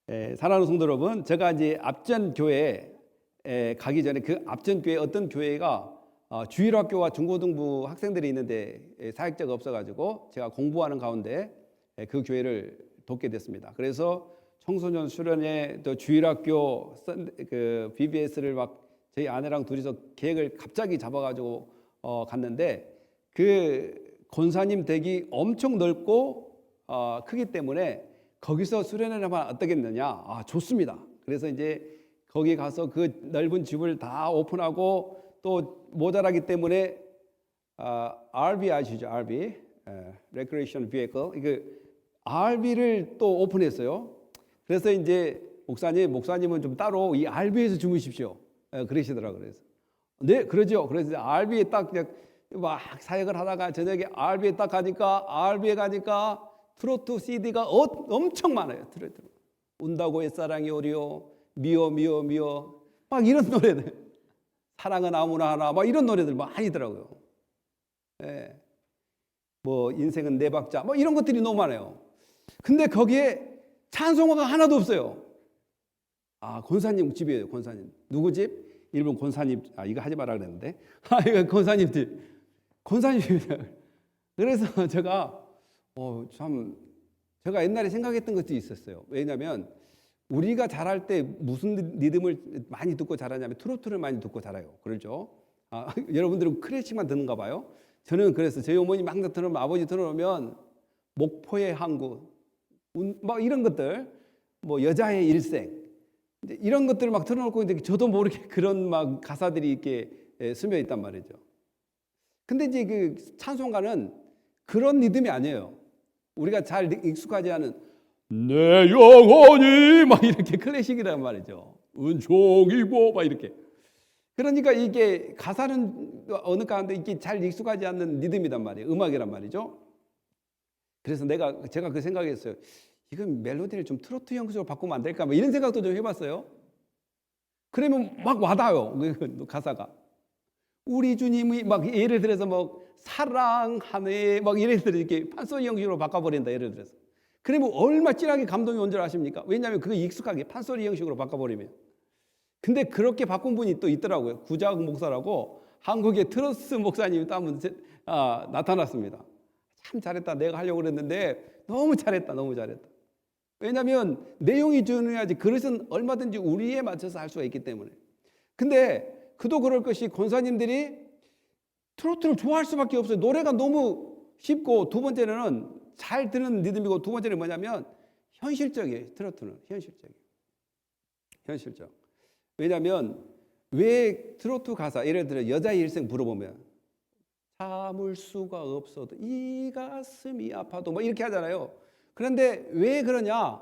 사랑하는 성도 여러분, 제가 이제 앞전 교회에 가기 전에 그 앞전 교회 어떤 교회가 주일학교와 중고등부 학생들이 있는데 사역자가 없어가지고 제가 공부하는 가운데 그 교회를 돕게 됐습니다. 그래서 청소년 수련회 또 주일학교 그 BBS를 막 저희 아내랑 둘이서 계획을 갑자기 잡아가지고 갔는데 그 권사님 댁이 엄청 넓고 크기 때문에 거기서 수련회를 하면 어떻겠느냐? 좋습니다. 그래서 이제 거기 가서 그 넓은 집을 다 오픈하고 또 모자라기 때문에 RV 아시죠? RV, Recreation Vehicle, 그 RV를 또 오픈했어요. 그래서 이제 목사님은 좀 따로 이 RV에서 주무십시오. 그러시더라고요. 그래서 네, 그러죠. 그래서 RV에 딱 그냥 막 사역을 하다가 저녁에 RV에 딱 가니까 RV에 가니까 트로트 CD가 엄청 많아요. 트로트. 운다고 옛사랑이 오리요, 미워 미워 미워, 막 이런 노래들, 사랑은 아무나 하나, 막 이런 노래들 많이더라고요. 예. 뭐 인생은 네 박자, 뭐 이런 것들이 너무 많아요. 근데 거기에 찬송가가 하나도 없어요. 권사님 집이에요. 권사님 누구 집? 일본 권사님. 이거 하지 말라 그랬는데. 이거 권사님 집. 권사님 집이에요. 그래서 제가 제가 옛날에 생각했던 것도 있었어요. 왜냐하면 우리가 자랄 때 무슨 리듬을 많이 듣고 자라냐면 트로트를 많이 듣고 자라요. 그렇죠? 여러분들은 클래식만 듣는가 봐요. 저는 그래서 저희 어머니 막 틀어놓으면, 아버지 틀어놓으면 목포의 항구, 막 이런 것들, 뭐 여자의 일생, 이런 것들을 막 틀어놓고 있는데 저도 모르게 그런 막 가사들이 이렇게 스며 있단 말이죠. 근데 이제 그 찬송가는 그런 리듬이 아니에요. 우리가 잘 익숙하지 않은 내 영혼이 막 이렇게 클래식이란 말이죠. 은총이 막 이렇게. 그러니까 이게 가사는 어느 가운데 이게 잘 익숙하지 않는 리듬이란 말이에요. 음악이란 말이죠. 그래서 제가 그 생각했어요. 이건 멜로디를 좀 트로트 형식으로 바꾸면 안 될까? 뭐 이런 생각도 좀 해봤어요. 그러면 막 와닿아요. 그 가사가. 우리 주님이 막 예를 들어서 뭐 사랑하네 막 예를 들어서 이렇게 판소리 형식으로 바꿔버린다 예를 들어서. 그러면 얼마나 진하게 감동이 온 줄 아십니까? 왜냐하면 그거 익숙하게 판소리 형식으로 바꿔버리면. 근데 그렇게 바꾼 분이 또 있더라고요. 구자욱 목사라고 한국의 트러스 목사님이 또 한번 나타났습니다. 참 잘했다. 내가 하려고 그랬는데 너무 잘했다. 너무 잘했다. 왜냐하면 내용이 중요하지 그릇은 얼마든지 우리에 맞춰서 할 수가 있기 때문에. 근데 그도 그럴 것이 권사님들이 트로트를 좋아할 수밖에 없어요. 노래가 너무 쉽고 두 번째는 잘 듣는 리듬이고 두 번째는 뭐냐면 현실적이에요. 트로트는 현실적. 왜냐하면 왜 트로트 가사 예를 들어 여자의 일생 물어보면 참을 수가 없어도 이 가슴이 아파도 뭐 이렇게 하잖아요. 그런데 왜 그러냐?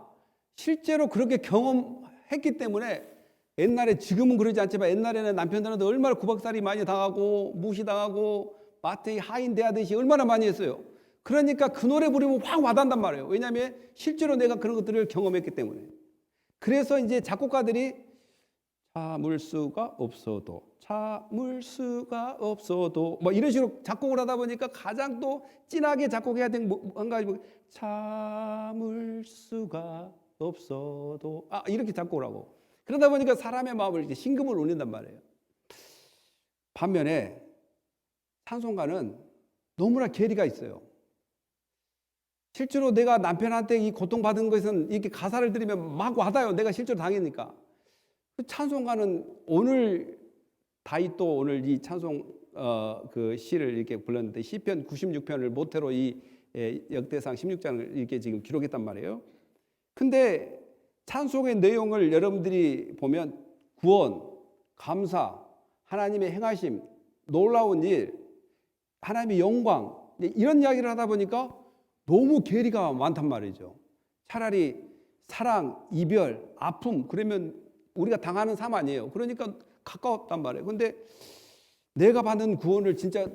실제로 그렇게 경험했기 때문에 옛날에 지금은 그러지 않지만 옛날에는 남편들한테 얼마나 구박살이 많이 당하고 무시당하고 마트에 하인대하듯이 얼마나 많이 했어요. 그러니까 그 노래 부르면 확 와닿는단 말이에요. 왜냐하면 실제로 내가 그런 것들을 경험했기 때문에. 그래서 이제 작곡가들이 참을 수가 없어도 뭐 이런 식으로 작곡을 하다 보니까 가장 또 진하게 작곡해야 되는 한 가지 참을 수가 없어도 이렇게 작곡을 하고 그러다 보니까 사람의 마음을 이렇게 심금을 울린단 말이에요. 반면에 찬송가는 너무나 괴리가 있어요. 실제로 내가 남편한테 이 고통받은 것은 이렇게 가사를 들으면 막 와닿아요. 내가 실제로 당하니까. 찬송가는 오늘 다윗도 오늘 이 찬송 그 시를 이렇게 불렀는데 시편 96편을 모태로 이 역대상 16장을 이렇게 지금 기록했단 말이에요. 근데 찬송의 내용을 여러분들이 보면 구원, 감사, 하나님의 행하심, 놀라운 일, 하나님의 영광 이런 이야기를 하다 보니까 너무 괴리가 많단 말이죠. 차라리 사랑, 이별, 아픔 그러면 우리가 당하는 삶 아니에요. 그러니까 가까웠단 말이에요. 근데 내가 받은 구원을 진짜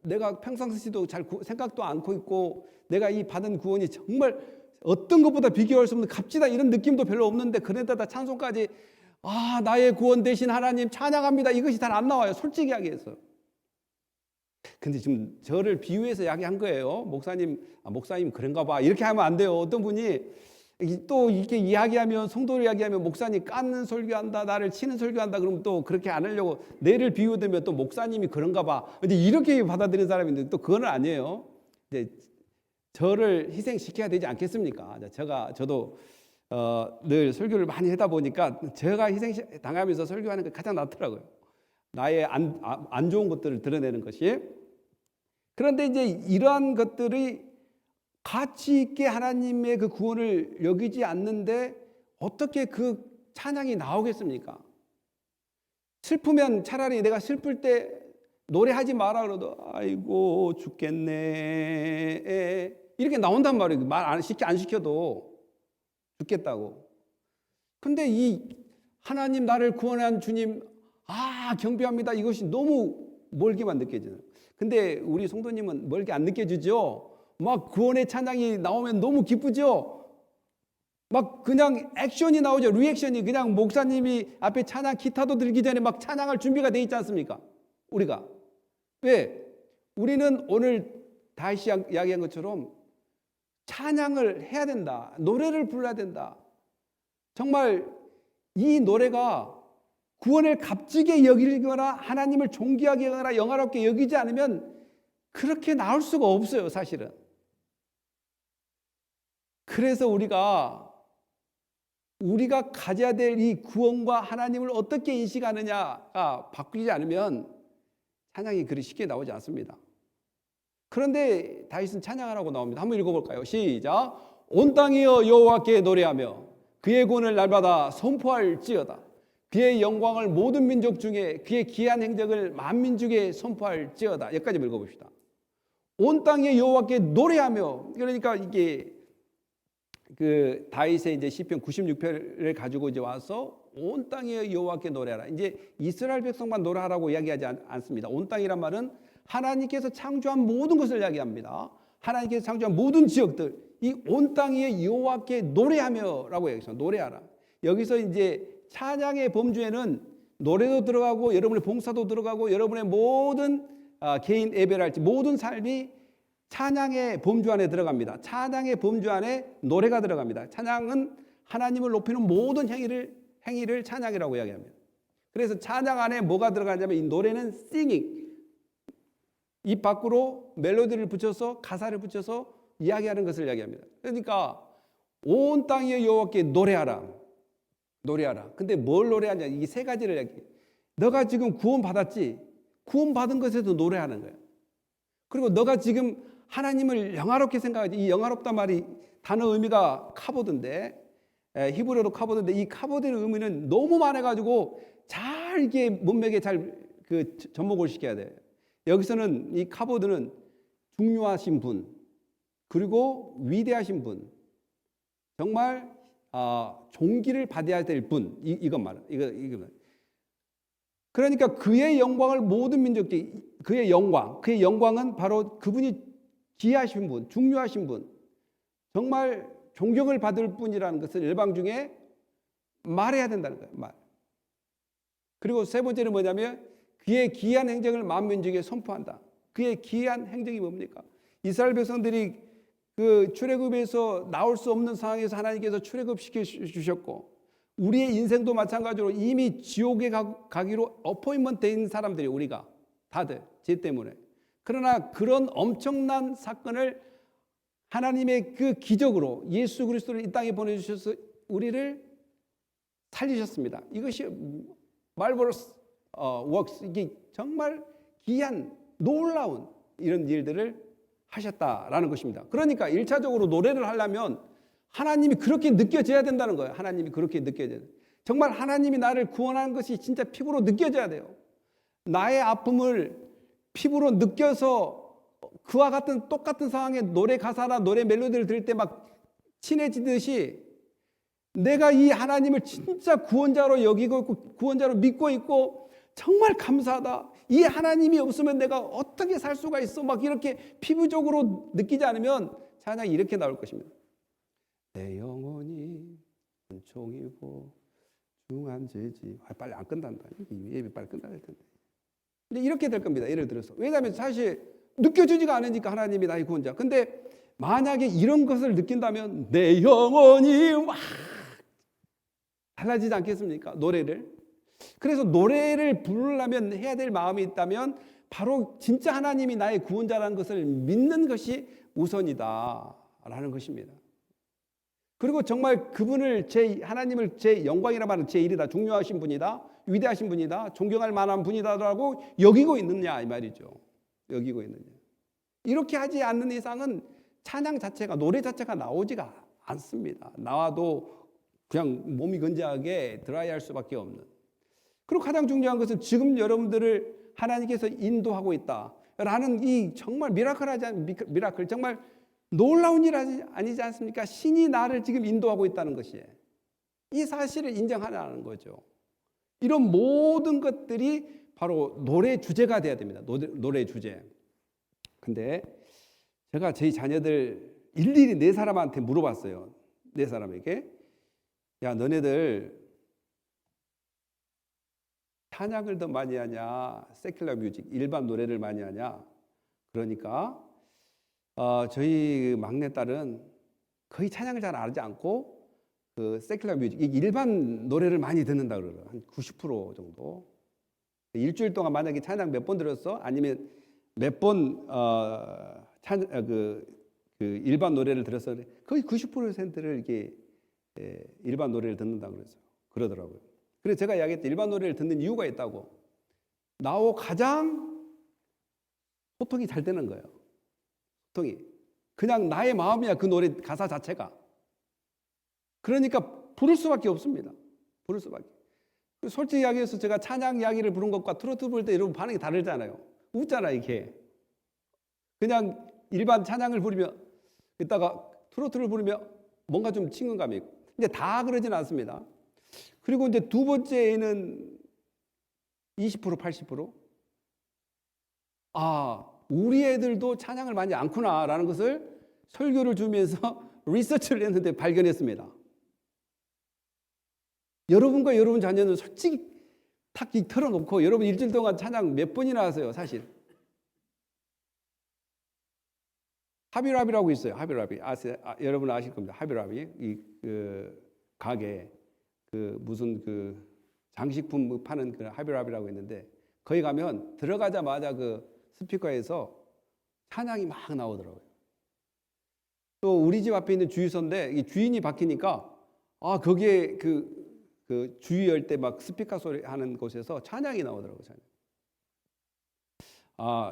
내가 평상시도 잘 생각도 않고 있고 내가 이 받은 구원이 정말 어떤 것보다 비교할 수 없는 값지다 이런 느낌도 별로 없는데 그런데다 찬송까지 나의 구원 되신 하나님 찬양합니다. 이것이 잘 안 나와요. 솔직히 이야기해서. 근데 지금 저를 비유해서 이야기한 거예요. 목사님 그런가 봐. 이렇게 하면 안 돼요. 어떤 분이 또 이렇게 이야기하면, 성도를 이야기하면 목사님 깎는 설교한다, 나를 치는 설교한다, 그러면 또 그렇게 안 하려고 뇌를 비우들면 또 목사님이 그런가 봐. 근데 이렇게 받아들이는 사람이 있는데 또 그건 아니에요. 이제 저를 희생시켜야 되지 않겠습니까? 저도 늘 설교를 많이 하다 보니까 제가 희생당하면서 설교하는 게 가장 낫더라고요. 나의 안 좋은 것들을 드러내는 것이. 그런데 이제 이러한 것들이 가치 있게 하나님의 그 구원을 여기지 않는데 어떻게 그 찬양이 나오겠습니까? 슬프면 차라리 내가 슬플 때 노래하지 마라 그러도 아이고 죽겠네 이렇게 나온단 말이에요. 말 안 시켜도 죽겠다고. 근데 이 하나님 나를 구원한 주님 경배합니다. 이것이 너무 멀게만 느껴져요. 근데 우리 성도님은 멀게 안 느껴지죠? 막 구원의 찬양이 나오면 너무 기쁘죠? 막 그냥 액션이 나오죠. 리액션이 그냥 목사님이 앞에 찬양 기타도 들기 전에 막 찬양할 준비가 돼 있지 않습니까? 우리가. 왜? 우리는 오늘 다시 이야기한 것처럼 찬양을 해야 된다. 노래를 불러야 된다. 정말 이 노래가 구원을 값지게 여기거나 하나님을 존귀하게 여기거나 영화롭게 여기지 않으면 그렇게 나올 수가 없어요, 사실은. 그래서 우리가 가져야 될 이 구원과 하나님을 어떻게 인식하느냐가 바뀌지 않으면 찬양이 그리 쉽게 나오지 않습니다. 그런데 다윗은 찬양하라고 나옵니다. 한번 읽어볼까요? 시작. 온 땅이여 여호와께 노래하며 그의 구원을 날마다 선포할지어다. 그의 영광을 모든 민족 중에 그의 기한 행적을 만민중에 선포할지어다. 여기까지 읽어봅시다. 온 땅에 여호와께 노래하며, 그러니까 이게 그 다윗의 이제 시편 96편을 가지고 이제 와서 온 땅에 여호와께 노래하라. 이제 이스라엘 백성만 노래하라고 이야기하지 않습니다. 온 땅이란 말은 하나님께서 창조한 모든 것을 이야기합니다. 하나님께서 창조한 모든 지역들, 이 온 땅에 여호와께 노래하며라고 얘기해서 노래하라. 여기서 이제 찬양의 범주에는 노래도 들어가고 여러분의 봉사도 들어가고 여러분의 모든 개인 예배랄지 모든 삶이 찬양의 범주 안에 들어갑니다. 찬양의 범주 안에 노래가 들어갑니다. 찬양은 하나님을 높이는 모든 행위를 찬양이라고 이야기합니다. 그래서 찬양 안에 뭐가 들어가냐면 이 노래는 singing, 입 밖으로 멜로디를 붙여서 가사를 붙여서 이야기하는 것을 이야기합니다. 그러니까 온 땅에 여호와께 노래하라. 근데 뭘 노래하냐? 이 세 가지를 이야기해요. 너가 지금 구원받았지? 구원받은 것에도 노래하는 거예요. 그리고 너가 지금 하나님을 영화롭게 생각하지. 이 영화롭단 말이 단어 의미가 카보드인데, 히브리어로 카보드인데 이 카보드의 의미는 너무 많아가지고 잘 이게 문맥에 잘 그 접목을 시켜야 돼요. 여기서는 이 카보드는 중요하신 분, 그리고 위대하신 분, 정말 존귀를 받아야 될 분, 이건 말은 이거. 그러니까 그의 영광을 모든 민족들이, 그의 영광은 바로 그분이 귀하신 분, 중요하신 분, 정말 존경을 받을 분이라는 것을 열방 중에 말해야 된다는 거예요. 말. 그리고 세 번째는 뭐냐면 그의 귀한 행적을 만민족에 선포한다. 그의 귀한 행적이 뭡니까? 이스라엘 백성들이 그 출애굽에서 나올 수 없는 상황에서 하나님께서 출애굽시켜 주셨고, 우리의 인생도 마찬가지로 이미 지옥에 가기로 어포인먼트 된 사람들이 우리가 다들 죄 때문에. 그러나 그런 엄청난 사건을 하나님의 그 기적으로 예수 그리스도를 이 땅에 보내주셔서 우리를 살리셨습니다. 이것이 marvelous works, 이게 정말 귀한 놀라운 이런 일들을 하셨다라는 것입니다. 그러니까 1차적으로 노래를 하려면 하나님이 그렇게 느껴져야 된다는 거예요. 하나님이 그렇게 느껴져야 돼요. 정말 하나님이 나를 구원하는 것이 진짜 피부로 느껴져야 돼요. 나의 아픔을 피부로 느껴서 그와 같은 똑같은 상황에 노래 가사나 노래 멜로디를 들을 때 막 친해지듯이 내가 이 하나님을 진짜 구원자로 여기고 있고 구원자로 믿고 있고 정말 감사하다. 이 하나님이 없으면 내가 어떻게 살 수가 있어? 막 이렇게 피부적으로 느끼지 않으면 찬양이 이렇게 나올 것입니다. 내 영혼이 은총이고 중한 죄지. 빨리 안 끝난다. 예배 빨리 끝나야 될 텐데. 근데 이렇게 될 겁니다. 예를 들어서. 왜냐하면 사실 느껴지지가 않으니까 하나님이 나의 구원자. 근데 만약에 이런 것을 느낀다면 내 영혼이 막 달라지지 않겠습니까? 노래를. 그래서 노래를 부르려면 해야 될 마음이 있다면 바로 진짜 하나님이 나의 구원자라는 것을 믿는 것이 우선이다라는 것입니다. 그리고 정말 그분을 하나님을 제 영광이라 말하는 제 일이다, 중요하신 분이다, 위대하신 분이다, 존경할 만한 분이다라고 여기고 있느냐 이 말이죠. 여기고 있느냐. 이렇게 하지 않는 이상은 찬양 자체가, 노래 자체가 나오지가 않습니다. 나와도 그냥 몸이 건재하게 드라이할 수밖에 없는. 그리고 가장 중요한 것은 지금 여러분들을 하나님께서 인도하고 있다라는 이 정말 미라클, 정말 놀라운 일 아니지 않습니까? 신이 나를 지금 인도하고 있다는 것이에요. 이 사실을 인정하라는 거죠. 이런 모든 것들이 바로 노래 주제가 돼야 됩니다. 노래 주제. 근데 제가 저희 자녀들 일일이 4사람한테 물어봤어요. 4사람에게. 야, 너네들 찬양을 더 많이 하냐, 세큘러 뮤직, 일반 노래를 많이 하냐? 그러니까 저희 막내딸은 거의 찬양을 잘 하지 않고 그 세큘러 뮤직, 일반 노래를 많이 듣는다 그러더라고요. 한 90% 정도. 일주일 동안 만약에 찬양 몇 번 들었어? 아니면 몇 번 그 일반 노래를 들어서 거의 90%를 이렇게 일반 노래를 듣는다 그러더라고요. 그래서 제가 이야기했죠. 일반 노래를 듣는 이유가 있다고. 나하고 가장 소통이 잘 되는 거예요. 소통이. 그냥 나의 마음이야, 그 노래 가사 자체가. 그러니까 부를 수밖에 없습니다. 부를 수밖에. 솔직히 이야기해서 제가 찬양 이야기를 부른 것과 트로트 부를 때 여러분 반응이 다르잖아요. 웃잖아요, 이게. 그냥 일반 찬양을 부르면, 이따가 트로트를 부르면 뭔가 좀 친근감이 있고. 근데 다 그러진 않습니다. 그리고 이제 두 번째는 20%, 80%. 우리 애들도 찬양을 많이 않구나라는 것을 설교를 주면서 리서치를 했는데 발견했습니다. 여러분과 여러분 자녀는 솔직히 탁 털어놓고 여러분 일주일 동안 찬양 몇 번이나 하세요, 사실. 하비라비라고 있어요. 하비라비. 여러분 아실 겁니다. 하비라비. 가게 무슨 장식품 파는 그 하비라비라고 있는데 거기 가면 들어가자마자 그 스피커에서 찬양이 막 나오더라고요. 또 우리 집 앞에 있는 주유소인데 이 주인이 바뀌니까 거기에 그 주유할 때 막 스피커 소리 하는 곳에서 찬양이 나오더라고요. 찬양.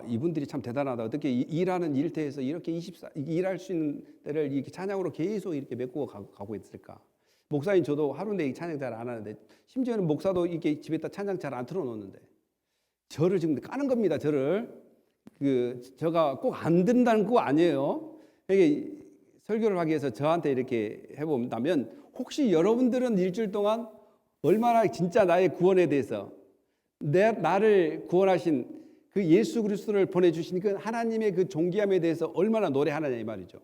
이분들이 참 대단하다. 어떻게 일하는 일터에서 이렇게 일할 수 있는 때를 이렇게 찬양으로 계속 이렇게 메꾸고 가고 있을까? 목사님 저도 하루 내에 찬양 잘 안 하는데 심지어는 목사도 이렇게 집에다 찬양 잘 안 틀어놓는데 저를 지금 까는 겁니다. 저를 제가 꼭 안 듣는다는 거 아니에요. 이게 설교를 하기 위해서 저한테 이렇게 해본다면 혹시 여러분들은 일주일 동안 얼마나 진짜 나의 구원에 대해서 나를 구원하신 그 예수 그리스도를 보내주신 그 하나님의 그 존귀함에 대해서 얼마나 노래하느냐 이 말이죠.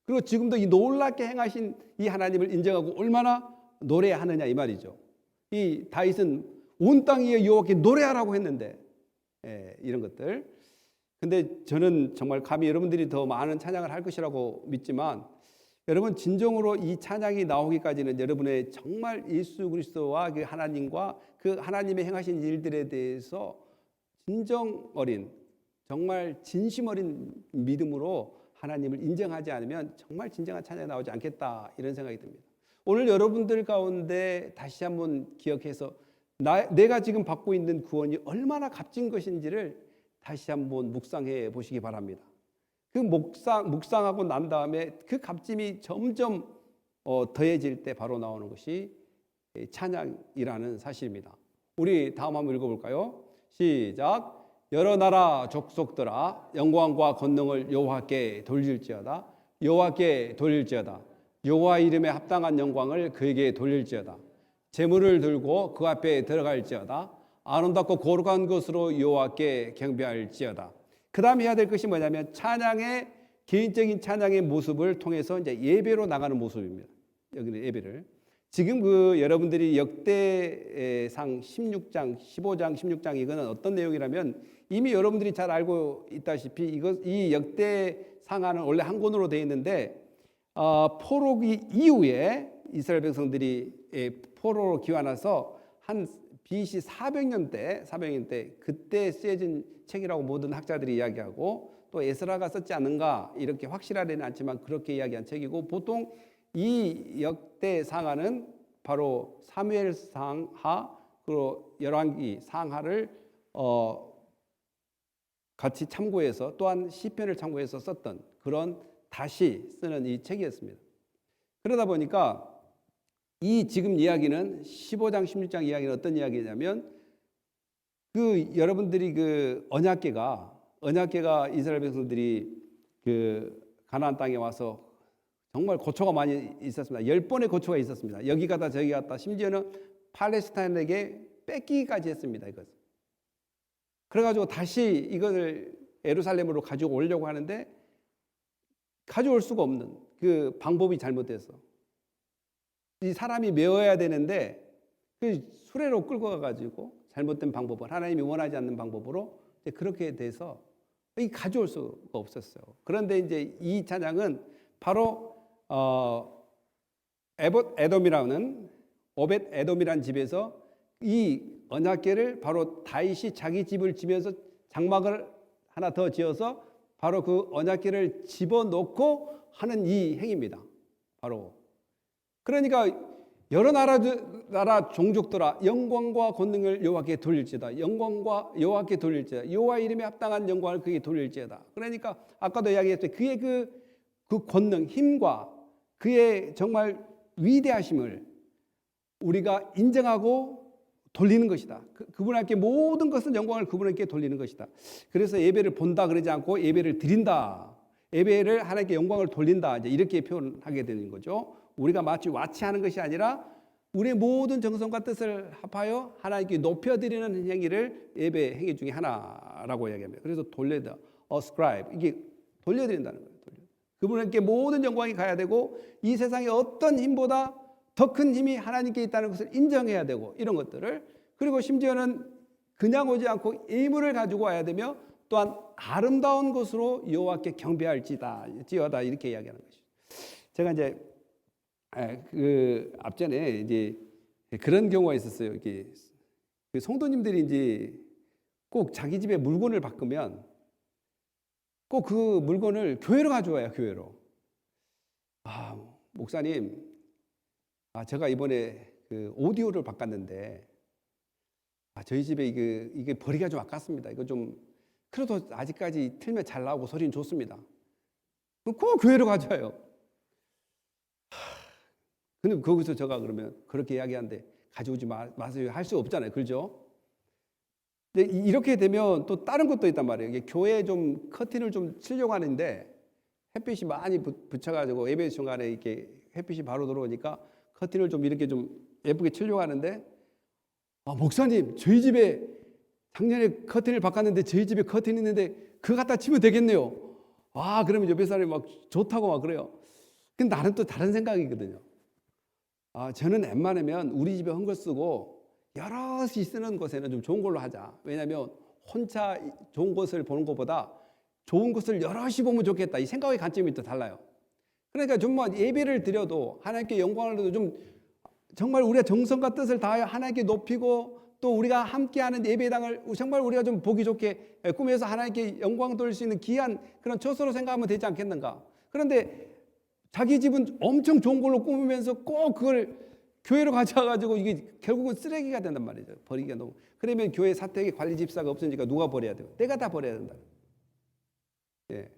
그리고 지금도 이 놀랍게 행하신 이 하나님을 인정하고 얼마나 노래하느냐 이 말이죠. 이 다윗은 온 땅 위에 여호와께 노래하라고 했는데 이런 것들. 근데 저는 정말 감히 여러분들이 더 많은 찬양을 할 것이라고 믿지만 여러분 진정으로 이 찬양이 나오기까지는 여러분의 정말 예수 그리스도와 그 하나님과 그 하나님의 행하신 일들에 대해서 진정 어린 정말 진심 어린 믿음으로 하나님을 인정하지 않으면 정말 진정한 찬양이 나오지 않겠다 이런 생각이 듭니다. 오늘 여러분들 가운데 다시 한번 기억해서 내가 지금 받고 있는 구원이 얼마나 값진 것인지를 다시 한번 묵상해 보시기 바랍니다. 그 묵상하고 난 다음에 그 값짐이 점점 더해질 때 바로 나오는 것이 찬양이라는 사실입니다. 우리 다음 한번 읽어볼까요? 시작. 여러 나라 족속들아 영광과 권능을 여호와께 돌릴지어다. 여호와께 돌릴지어다. 여호와 이름에 합당한 영광을 그에게 돌릴지어다. 제물을 들고 그 앞에 들어갈지어다. 아름답고 거룩한 것으로 여호와께 경배할지어다. 그 다음 해야 될 것이 뭐냐면 찬양의 개인적인 찬양의 모습을 통해서 이제 예배로 나가는 모습입니다. 여기는 예배를. 지금 여러분들이 역대상 16장, 15장, 16장 이거는 어떤 내용이라면 이미 여러분들이 잘 알고 있다시피 이 역대 상하는 원래 한 권으로 되어 있는데 포로기 이후에 이스라엘 백성들이 포로로 귀환해서 한 BC 400년 때 그때 쓰여진 책이라고 모든 학자들이 이야기하고 또 에스라가 썼지 않는가 이렇게 확실하지는 않지만 그렇게 이야기한 책이고 보통 이 역대 상하는 바로 사무엘 상하 그리고 열왕기 상하를 같이 참고해서 또한 시편을 참고해서 썼던 그런 다시 쓰는 이 책이었습니다. 그러다 보니까 이 지금 이야기는 15장 16장 이야기는 어떤 이야기냐면 그 여러분들이 그 언약궤가 이스라엘 백성들이 그 가나안 땅에 와서 정말 고초가 많이 있었습니다. 10번의 고초가 있었습니다. 여기 갔다 저기 갔다 심지어는 팔레스타인에게 뺏기기까지 했습니다. 이것을. 그래가지고 다시 이것을 예루살렘으로 가지고 오려고 하는데 가져올 수가 없는 그 방법이 잘못돼서 이 사람이 메워야 되는데 그 수레로 끌고 가가지고 잘못된 방법을 하나님이 원하지 않는 방법으로 그렇게 돼서 가져올 수가 없었어요. 그런데 이제 이 찬양은 바로 오벳 에돔이라는 집에서 이 언약궤를 바로 다윗이 자기 집을 지면서 장막을 하나 더 지어서 바로 그 언약궤를 집어넣고 하는 이 행위입니다. 바로 그러니까 여러 나라 종족들아 영광과 권능을 여호와께 돌릴지어다. 영광과 여호와께 돌릴지어다. 여호와 이름에 합당한 영광을 그에게 돌릴지어다. 그러니까 아까도 이야기했듯이 그의 그 권능, 힘과 그의 정말 위대하심을 우리가 인정하고 돌리는 것이다. 그분에게 모든 것은 영광을 그분에게 돌리는 것이다. 그래서 예배를 본다 그러지 않고 예배를 드린다. 예배를 하나님께 영광을 돌린다. 이제 이렇게 표현하게 되는 거죠. 우리가 마치 와치하는 것이 아니라 우리의 모든 정성과 뜻을 합하여 하나님께 높여드리는 행위를 예배 행위 중에 하나라고 이야기합니다. 그래서 돌려다, ascribe 이게 돌려드린다는 거예요. 그분에게 모든 영광이 가야 되고 이 세상의 어떤 힘보다 더 큰 힘이 하나님께 있다는 것을 인정해야 되고 이런 것들을 그리고 심지어는 그냥 오지 않고 의무를 가지고 와야 되며 또한 아름다운 것으로 여호와께 경배할지어다 이렇게 이야기하는 것이죠. 제가 이제 그 앞전에 이제 그런 경우가 있었어요. 이게 그 성도님들이 이제 꼭 자기 집에 물건을 바꾸면 꼭 그 물건을 교회로 가져와요. 교회로. 목사님, 제가 이번에 그 오디오를 바꿨는데 저희 집에 이게 버리기가 좀 아깝습니다. 이거 좀 그래도 아직까지 틀면 잘 나오고 소리는 좋습니다. 꼭 교회로 가져와요. 근데 거기서 제가 그러면 그렇게 이야기하는데 가져오지 마세요 할 수 없잖아요. 그렇죠? 근데 이렇게 되면 또 다른 것도 있단 말이에요. 이게 교회에 좀 커튼을 좀 치려고 하는데 햇빛이 많이 붙여가지고 예배 중간에 이렇게 햇빛이 바로 들어오니까 커튼을 좀 이렇게 좀 예쁘게 치려고 하는데 목사님 저희 집에 작년에 커튼을 바꿨는데 저희 집에 커튼 있는데 그거 갖다 치면 되겠네요. 그러면 옆에 사람이 막 좋다고 막 그래요. 근데 나는 또 다른 생각이거든요. 저는 웬만하면 우리 집에 한 거 쓰고 여럿이 쓰는 곳에는 좀 좋은 걸로 하자. 왜냐하면 혼자 좋은 것을 보는 것보다 좋은 것을 여럿이 보면 좋겠다. 이 생각의 관점이 또 달라요. 그러니까 정말 예배를 드려도 하나님께 영광을 드려도 좀 정말 우리가 정성과 뜻을 다하여 하나님께 높이고 또 우리가 함께하는 예배당을 정말 우리가 좀 보기 좋게 꾸며서 하나님께 영광 돌릴 수 있는 귀한 그런 처소로 생각하면 되지 않겠는가. 그런데 자기 집은 엄청 좋은 걸로 꾸미면서 꼭 그걸 교회로 가져와가지고 이게 결국은 쓰레기가 된단 말이죠. 버리기가 너무. 그러면 교회 사택에 관리 집사가 없으니까 누가 버려야 돼요? 내가 다 버려야 된다. 예.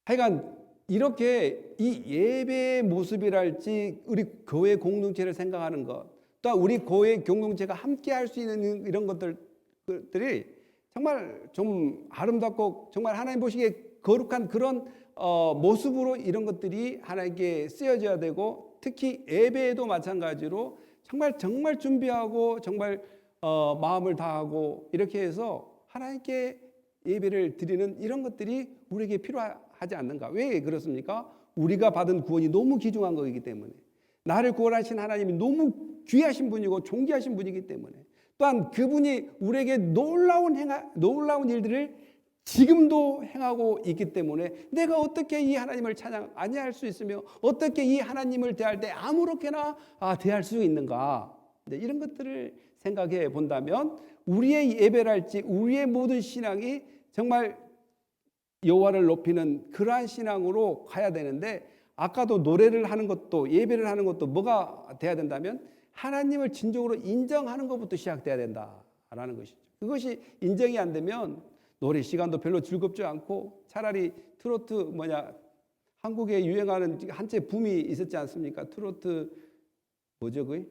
하여간 이렇게 이 예배의 모습이랄지 우리 교회 공동체를 생각하는 것, 또 우리 교회 공동체가 함께 할 수 있는 이런 것들이 정말 좀 아름답고 정말 하나님 보시기에 거룩한 그런 모습으로 이런 것들이 하나님께 쓰여져야 되고 특히 예배에도 마찬가지로 정말 준비하고 정말 마음을 다하고 이렇게 해서 하나님께 예배를 드리는 이런 것들이 우리에게 필요하지 않는가? 왜 그렇습니까? 우리가 받은 구원이 너무 귀중한 거기 때문에 나를 구원하신 하나님이 너무 귀하신 분이고 존귀하신 분이기 때문에 또한 그분이 우리에게 놀라운 일들을 지금도 행하고 있기 때문에 내가 어떻게 이 하나님을 찬양 아니할 수 있으며 어떻게 이 하나님을 대할 때 아무렇게나 대할 수 있는가? 이런 것들을 생각해 본다면 우리의 예배랄지 우리의 모든 신앙이 정말 여호와를 높이는 그러한 신앙으로 가야 되는데, 아까도 노래를 하는 것도 예배를 하는 것도 뭐가 돼야 된다면 하나님을 진정으로 인정하는 것부터 시작돼야 된다라는 것이죠. 그것이 인정이 안 되면 노래 시간도 별로 즐겁지 않고, 차라리 트로트 한국에 유행하는 한때 붐이 있었지 않습니까? 트로트 뭐죠 그게?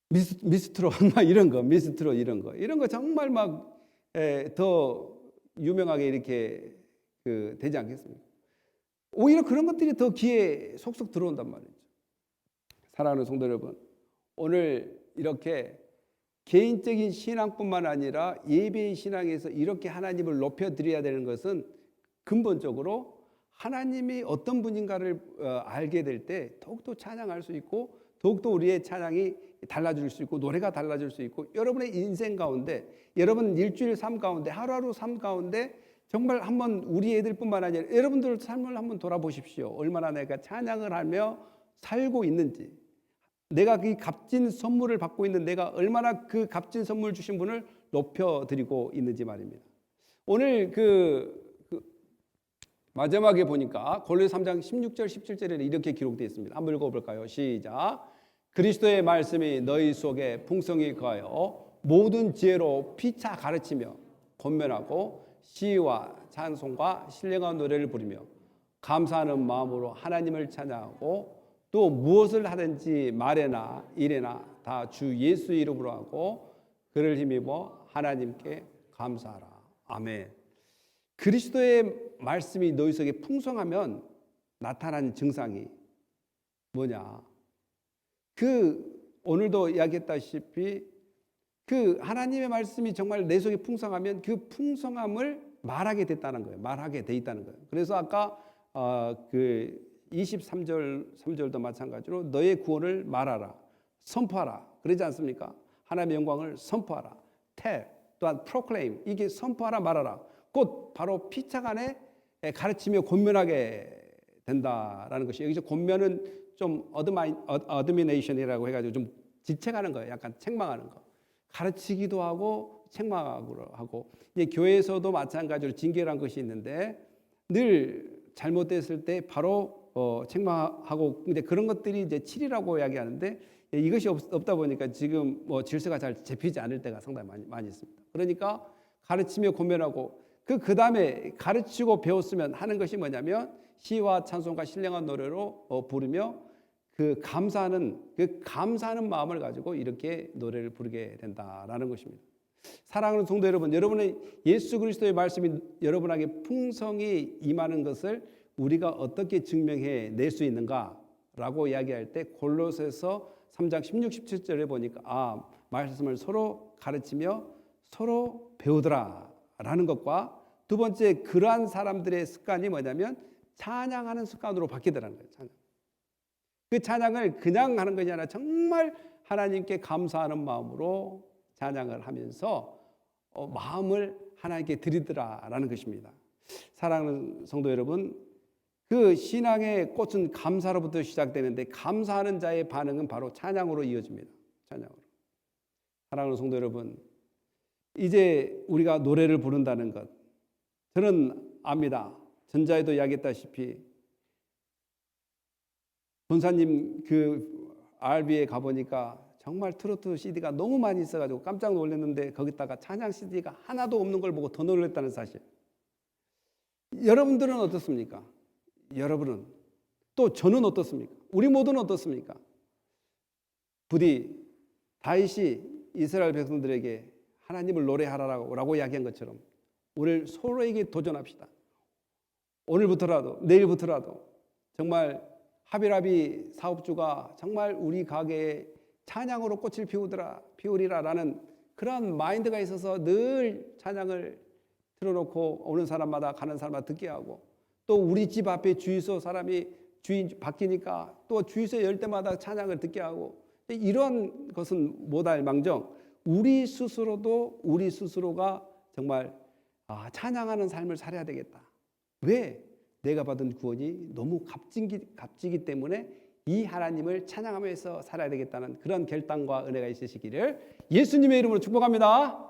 미스트롯 미스트롯 이런 거 정말 막 더 유명하게 이렇게 되지 않겠습니까? 오히려 그런 것들이 더 귀에 속속 들어온단 말이죠. 사랑하는 성도 여러분, 오늘 이렇게 개인적인 신앙뿐만 아니라 예배의 신앙에서 이렇게 하나님을 높여드려야 되는 것은 근본적으로 하나님이 어떤 분인가를 알게 될 때 더욱더 찬양할 수 있고, 더욱더 우리의 찬양이 달라질 수 있고, 노래가 달라질 수 있고, 여러분의 인생 가운데, 여러분 일주일 삶 가운데, 하루하루 삶 가운데 정말 한번 우리 애들뿐만 아니라 여러분들 삶을 한번 돌아보십시오. 얼마나 내가 찬양을 하며 살고 있는지, 내가 그 값진 선물을 받고 있는 내가 얼마나 그 값진 선물 주신 분을 높여드리고 있는지 말입니다. 오늘 마지막에 보니까 골로새 3장 16절 17절에 이렇게 기록되어 있습니다. 한번 읽어볼까요? 시작. 그리스도의 말씀이 너희 속에 풍성히 거하여 모든 지혜로 피차 가르치며 권면하고 시와 찬송과 신령한 노래를 부르며 감사하는 마음으로 하나님을 찬양하고, 또 무엇을 하든지 말에나 일에나 다 주 예수 이름으로 하고 그를 힘입어 하나님께 감사하라. 아멘. 그리스도의 말씀이 너희 속에 풍성하면 나타나는 증상이 뭐냐? 오늘도 이야기했다시피 하나님의 말씀이 정말 내 속에 풍성하면 그 풍성함을 말하게 됐다는 거예요. 말하게 돼 있다는 거예요. 그래서 아까 23절 3절도 마찬가지로 너의 구원을 말하라, 선포하라 그러지 않습니까? 하나님의 영광을 선포하라, tell, 또한 proclaim, 이게 선포하라 말하라, 곧 바로 피차 간에 가르치며 권면하게 된다라는 것이, 여기서 권면은 좀 어드미네이션이라고 해가지고 좀 지책하는 거예요. 약간 책망하는 거. 가르치기도 하고 책망하기도 하고, 이제 교회에서도 마찬가지로 징계란 것이 있는데 늘 잘못됐을 때 바로 책망하고, 근데 그런 것들이 이제 칠이라고 이야기하는데, 이것이 없다 보니까 지금 질서가 잘 잡히지 않을 때가 상당히 많이 있습니다. 그러니까 가르치며 권면하고, 그 다음에 가르치고 배웠으면 하는 것이 뭐냐면 시와 찬송과 신령한 노래로 부르며 감사하는 마음을 가지고 이렇게 노래를 부르게 된다라는 것입니다. 사랑하는 성도 여러분, 여러분의 예수 그리스도의 말씀이 여러분에게 풍성히 임하는 것을 우리가 어떻게 증명해 낼 수 있는가라고 이야기할 때 골로새서 3장 16, 17절에 보니까 말씀을 서로 가르치며 서로 배우더라라는 것과, 두 번째 그러한 사람들의 습관이 뭐냐면 찬양하는 습관으로 바뀌더라는 거예요. 그 찬양을 그냥 하는 것이 아니라 정말 하나님께 감사하는 마음으로 찬양을 하면서 마음을 하나님께 드리더라라는 것입니다. 사랑하는 성도 여러분, 그 신앙의 꽃은 감사로부터 시작되는데 감사하는 자의 반응은 바로 찬양으로 이어집니다. 찬양으로. 사랑하는 성도 여러분, 이제 우리가 노래를 부른다는 것, 저는 압니다. 전자에도 이야기했다시피 본사님 RB에 가보니까 정말 트로트 CD가 너무 많이 있어가지고 깜짝 놀랐는데, 거기다가 찬양 CD가 하나도 없는 걸 보고 더 놀랐다는 사실. 여러분들은 어떻습니까? 여러분은, 또 저는 어떻습니까? 우리 모두는 어떻습니까? 부디 다윗이 이스라엘 백성들에게 하나님을 노래하라고 이야기한 것처럼 오늘 서로에게 도전합시다. 오늘부터라도, 내일부터라도 정말 하비라비 사업주가 정말 우리 가게에 찬양으로 꽃을 피우리라라는 그런 마인드가 있어서 늘 찬양을 틀어놓고 오는 사람마다 가는 사람마다 듣게 하고, 또 우리 집 앞에 주유소 사람이 주인 바뀌니까 또 주유소 열 때마다 찬양을 듣게 하고, 이런 것은 못할 망정 우리 스스로가 정말 찬양하는 삶을 살아야 되겠다. 왜? 내가 받은 구원이 너무 값지기 때문에 이 하나님을 찬양하면서 살아야 되겠다는 그런 결단과 은혜가 있으시기를 예수님의 이름으로 축복합니다.